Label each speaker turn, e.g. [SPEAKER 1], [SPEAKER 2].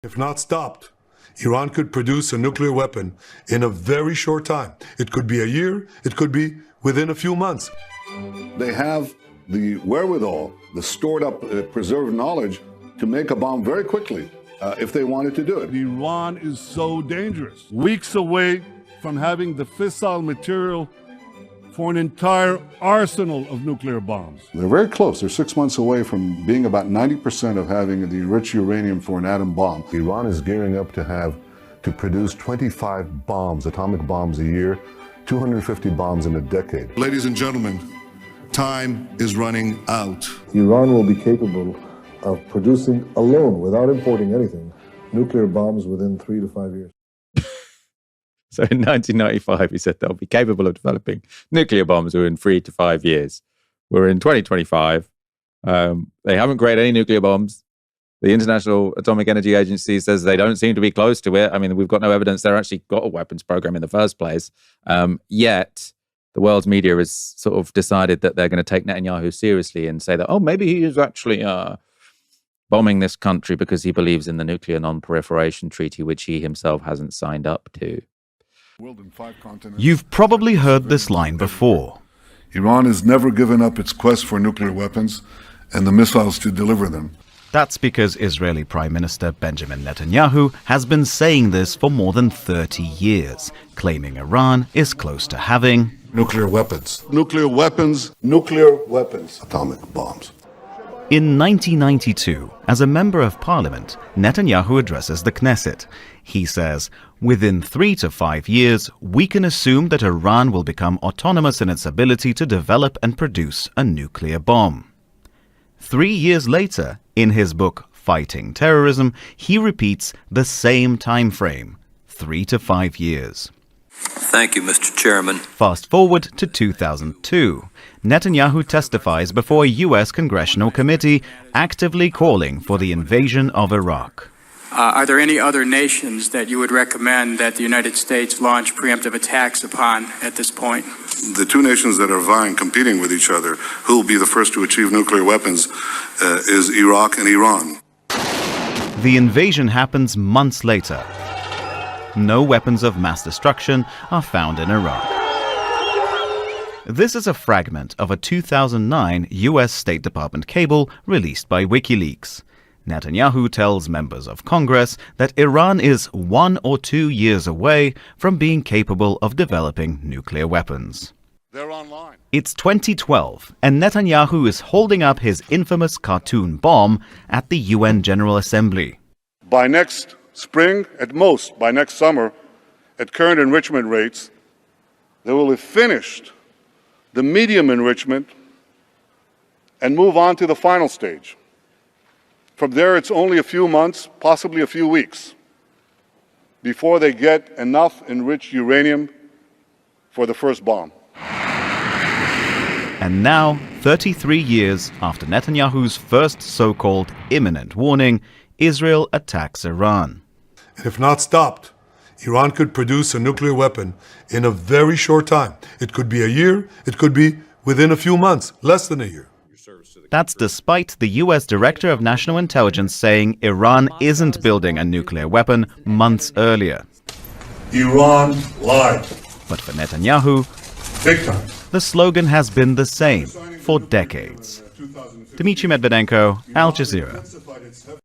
[SPEAKER 1] If not stopped, Iran could produce a nuclear weapon in a very short time. It could be a year, it could be within a few months.
[SPEAKER 2] They have the wherewithal, the stored up, preserved knowledge to make a bomb very quickly if they wanted to do it.
[SPEAKER 3] Iran is so dangerous. Weeks away from having the fissile material for an entire arsenal of nuclear bombs.
[SPEAKER 2] They're very close. They're 6 months away from being about 90% of having the enriched uranium for an atom bomb.
[SPEAKER 4] Iran is gearing up to produce 25 bombs, atomic bombs a year, 250 bombs in a decade.
[SPEAKER 5] Ladies and gentlemen, time is running out.
[SPEAKER 6] Iran will be capable of producing alone, without importing anything, nuclear bombs within 3 to 5 years.
[SPEAKER 7] So in 1995, he said they'll be capable of developing nuclear bombs within 3 to 5 years. We're in 2025. They haven't created any nuclear bombs. The International Atomic Energy Agency says they don't seem to be close to it. I mean, we've got no evidence they're actually got a weapons program in the first place. Yet, the world's media has sort of decided that they're going to take Netanyahu seriously and say that, oh, maybe he is actually bombing this country because he believes in the nuclear non-proliferation treaty, which he himself hasn't signed up to.
[SPEAKER 8] You've probably heard this line before.
[SPEAKER 2] Iran has never given up its quest for nuclear weapons and the missiles to deliver them.
[SPEAKER 8] That's because Israeli Prime Minister Benjamin Netanyahu has been saying this for more than 30 years, claiming Iran is close to having
[SPEAKER 2] Nuclear weapons. Nuclear weapons. Nuclear weapons. Atomic bombs.
[SPEAKER 8] In 1992, as a member of parliament, Netanyahu addresses the Knesset. He says, within 3 to 5 years, we can assume that Iran will become autonomous in its ability to develop and produce a nuclear bomb. 3 years later, in his book Fighting Terrorism, he repeats the same time frame, 3 to 5 years.
[SPEAKER 9] Thank you, Mr. Chairman.
[SPEAKER 8] Fast forward to 2002. Netanyahu testifies before a U.S. congressional committee actively calling for the invasion of Iraq.
[SPEAKER 10] Are there any other nations that you would recommend that the United States launch preemptive attacks upon at this point?
[SPEAKER 5] The two nations that are vying, competing with each other, who will be the first to achieve nuclear weapons, is Iraq and Iran.
[SPEAKER 8] The invasion happens months later. No weapons of mass destruction are found in Iraq. This is a fragment of a 2009 U.S. State Department cable released by WikiLeaks. Netanyahu tells members of Congress that Iran is 1 or 2 years away from being capable of developing nuclear weapons.
[SPEAKER 2] They're online.
[SPEAKER 8] It's 2012, and Netanyahu is holding up his infamous cartoon bomb at the UN General Assembly.
[SPEAKER 2] By next spring, at most by next summer, at current enrichment rates, they will have finished the medium enrichment and move on to the final stage. From there, it's only a few months, possibly a few weeks, before they get enough enriched uranium for the first bomb.
[SPEAKER 8] And now, 33 years after Netanyahu's first so-called imminent warning, Israel attacks Iran.
[SPEAKER 1] If not stopped, Iran could produce a nuclear weapon in a very short time. It could be a year, it could be within a few months, less than a year.
[SPEAKER 8] That's despite the U.S. Director of National Intelligence saying Iran isn't building a nuclear weapon months earlier.
[SPEAKER 2] Iran lied.
[SPEAKER 8] But for Netanyahu,
[SPEAKER 2] Big time.
[SPEAKER 8] the slogan has been the same for decades. Dmitry Medvedenko, Al Jazeera.